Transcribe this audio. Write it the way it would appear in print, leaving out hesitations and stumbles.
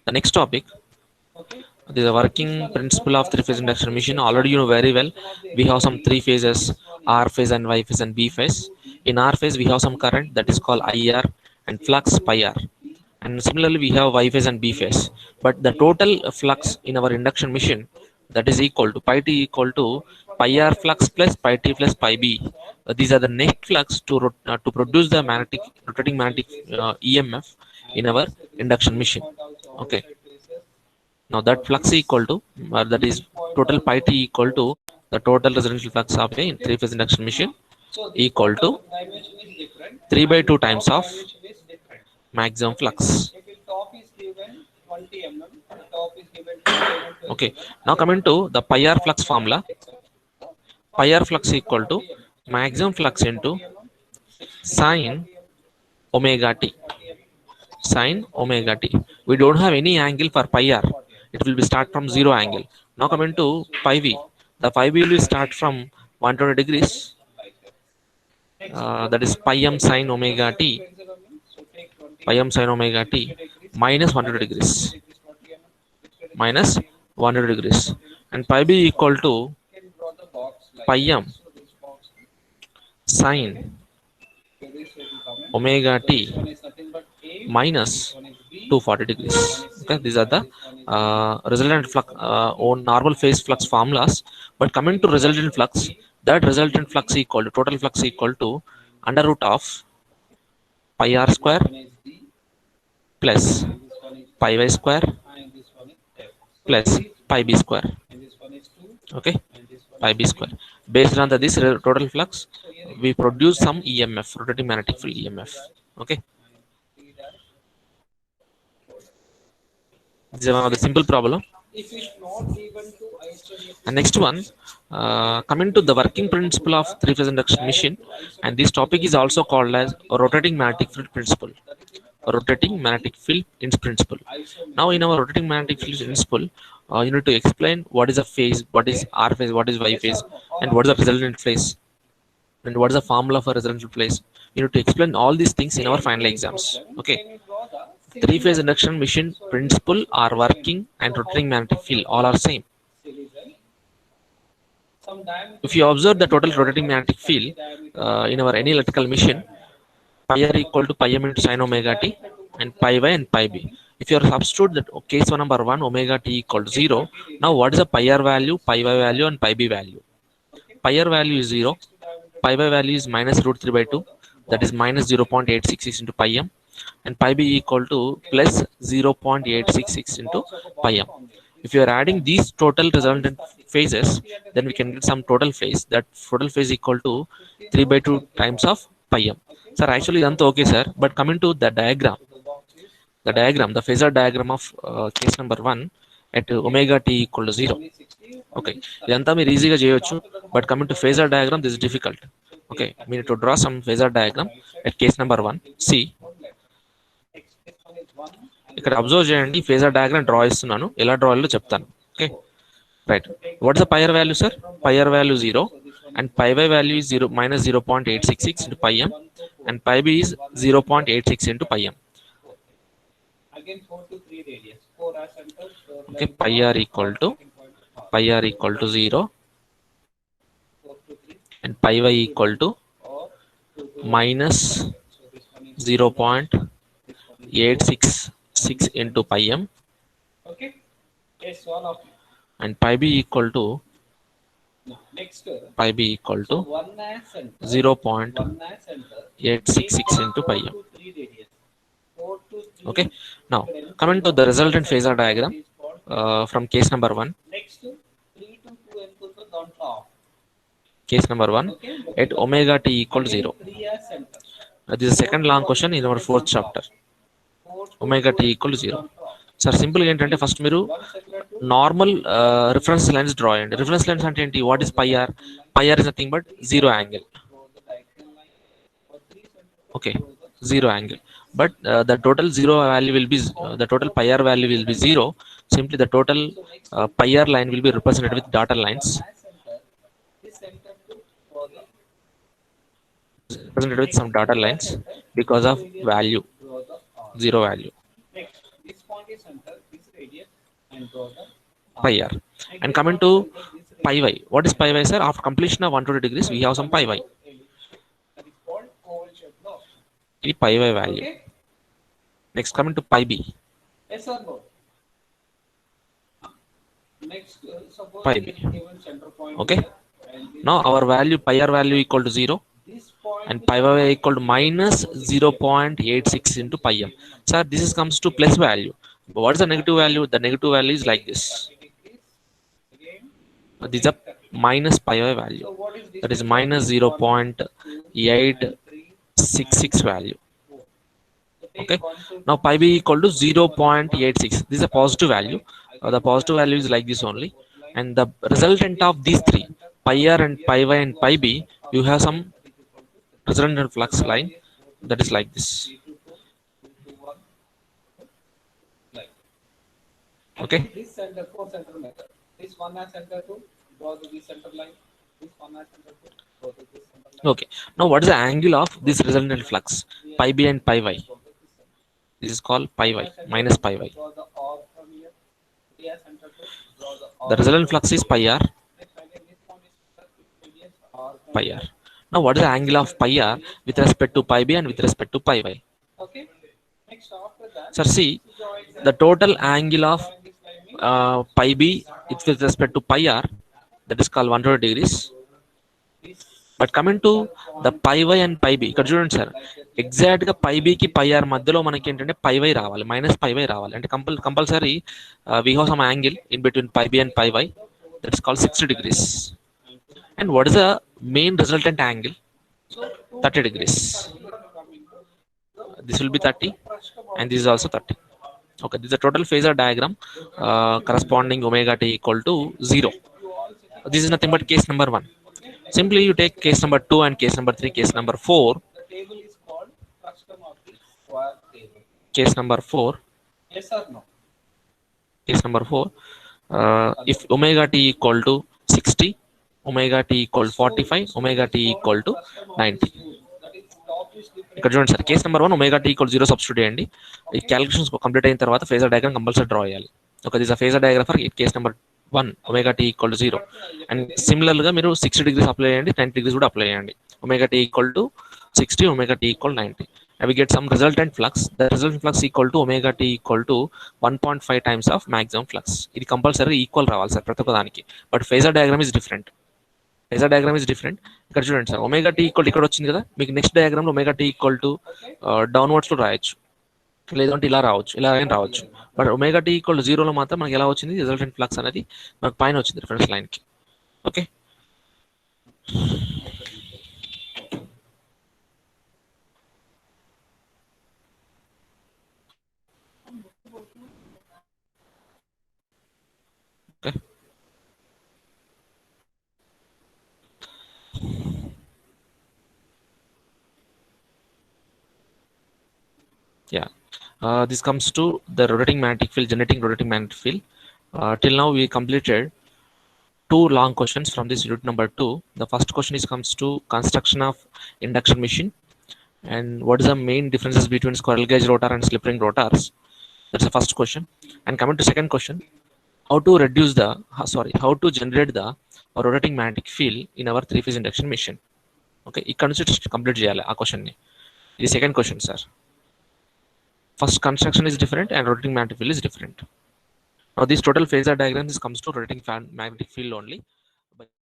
The next topic, the working principle of three-phase induction machine. Already you know very well. We have some three phases: R phase and Y phase and B phase. In R phase, we have some current that is called IR and flux pi R. And similarly, we have Y phase and B phase. But the total flux in our induction machine, that is equal to pi t equal to pi R flux plus pi t plus pi B. These are the net flux to produce the rotating magnetic EMF in our induction machine. Okay. Now that flux equal to that is total pi t equal to the total residential flux of a three-phase induction machine equal to 3 by 2 times of maximum flux. Okay. Now coming to the pi r flux formula, pi r flux equal to maximum flux into sine omega t. Sine omega t. We don't have any angle for pi r. It will be start from zero angle. Now coming to pi v. The pi v will start from 120 degrees. That is pi m sine omega t. Pi m sine omega t minus 100 degrees. Minus 100 degrees. And pi b equal to pi m sine omega t minus 240 degrees. Okay, these are the resultant flux on normal phase flux formulas. But coming to resultant flux, that resultant flux equal to total flux equal to under root of pi r square plus pi y square plus pi b square. Okay, pi b square. Based on this total flux, we produce some EMF, rotating magnetic field EMF. Okay, this is one of the simple problem. And next one, coming to the working principle of three-phase induction machine, and this topic is also called as rotating magnetic field principle. Rotating magnetic field in principle. Now, in our rotating magnetic field principle, you need to explain what is a phase, what is R phase, what is Y phase, and what is the resultant phase, and what is the formula for resultant phase. You need to explain all these things in our final exams. Okay. Three-phase induction machine principle are working and rotating magnetic field all are same. If you observe the total rotating magnetic field in our any electrical machine, pi r equal to pi m into sine omega t and pi y and pi b. If you are substitute that case one number 1 omega t equal to 0, now what is the pi r value, pi y value and pi b value? Pi r value is 0, pi y value is minus root 3 by 2, that is minus 0.866 into pi m, and pi b equal to plus 0.866 into pi m. If you are adding these total resultant phases, then we can get some total phase. That total phase equal to 3 by 2 times of pi m. Sir, actually that's okay, sir. But coming to the diagram, the phasor diagram of case number 1 at omega t equal to 0. Okay, ఇదంతా మీరు ఈజీగా చేయొచ్చు. But coming to phasor diagram, this is difficult. Okay, we need to draw some phasor diagram at case number 1. See, ఇక్కడ observe చేయండి, phasor diagram draw ఇస్తున్నాను, ఎలా draw చేయాలో చెప్తాను. Okay, right. What's the pi R value, sir? Pi R value 0 and pi y value is 0 minus 0.866 into pi m and pi b is 0.86 into pi m. Okay, pi r equal to 0 and pi y equal to minus 0.866 into pi m and pi b equal to 0.866 into pi m. Okay, now coming to the resultant phasor diagram from case number 1. Case number 1 at omega t equal to 0. This is the second long question in our fourth chapter. Omega t equal to 0. Sir, simple ఏంటంటే first మీరు normal reference lines draw చేయండి. Reference lines అంటే ఏంటి? What is pi R? Pi R is nothing but zero angle. Okay, zero angle, but the total zero value will be the total pi r value will be 0. Simply the total pi r line will be represented with dotted lines, represented with some dotted lines because of value, zero value. pi r. And coming to pi y, what is pi y, sir? After completion of 120 degrees, we have some pi y. The pi y value. Next, coming to pi b. Pi b. Okay. Now our value pi r value equal to 0 and pi y equal to minus 0.86 into pi m. Sir, this is comes to plus value. But what is the negative value? The negative value is like this. This is a minus pi y value. That is minus 0.866 value. Okay. Now pi b equal to 0.86. This is a positive value. The positive value is like this only. And the resultant of these three, pi r and pi y and pi b, you have some resultant flux line that is like this. Okay. Okay. Now what is the angle of this resultant flux? Pi b and pi y. This is called pi y minus pi y. The resultant flux is pi r. Pi r. Now what is the angle of pi r with respect to pi b and with respect to pi y? Sir, see the total angle of pi b with respect to pi r, that is called 120 degrees. But coming to the pi y and pi b, ఇక్కడ చూడండి sir, exact గా పై B కి పై are మధ్యలో మనకి ఏంటంటే pi Y రావాలి, minus pi Y రావాలి. అంటే compulsory we have some angle in between pi B and pi Y, that is called 60 degrees. And what is the main resultant angle? 30 degrees. This will be 30 and this is also 30. Okay, this is a total phasor diagram corresponding omega t equal to 0. This is nothing but case number 1. Simply you take case number 2 and case number 3, case number 4. Case number 4. Case number 4. If omega t equal to 60, omega t equal to 45, omega t equal to 90. ఇక్కడ చూడండి sir, case number 1 omega T equal 0 substitute చేయండి. ఈ calculations complete అయిన తర్వాత phasor diagram compulsory draw చేయాలి. Okay, this phasor diagram for case number 1 omega T equal to 0. And similar గా మీరు 60 degrees apply చేయండి, 90 degrees కూడా అప్లై చేయండి. Omega T equal to 60, omega T equal 90. And we get some resultant flux. The resultant flux equal to omega t equal to 1.5 times of maximum flux. ఇది compulsory equal రావాలి sir ప్రతి ఒక్క దానికి. But phasor diagram is different. Phasor diagram is different. ఇక్కడ చూడండి sir, omega T equal ఇక్కడ వచ్చింది కదా, మీకు నెక్స్ట్ డయాగ్రామ్ లో omega T equal to downwards లో రాయొచ్చు, లేదంటే ఇలా రావచ్చు, ఇలా రావచ్చు. But omega T equal to 0 లో మాత్రం మనకి ఎలా వచ్చింది, రిజల్టెంట్ ఫ్లక్స్ అనేది మనకు పైన వచ్చింది రిఫరెన్స్ లైన్ కి. Okay, yeah. This comes to the rotating magnetic field, generating rotating magnetic field. Till now we completed 2 long questions from this unit number 2. The first question is comes to construction of induction machine and what is the main differences between squirrel cage rotor and slip ring rotors. That's the first question. And coming to second question, how to reduce the how to generate the rotating magnetic field in our 3-phase induction machine. Okay, ikkada nunchi complete cheyali aa question ni. This second question sir. First construction is different and rotating magnetic field is different. Now this total phasor diagram comes to rotating magnetic field only.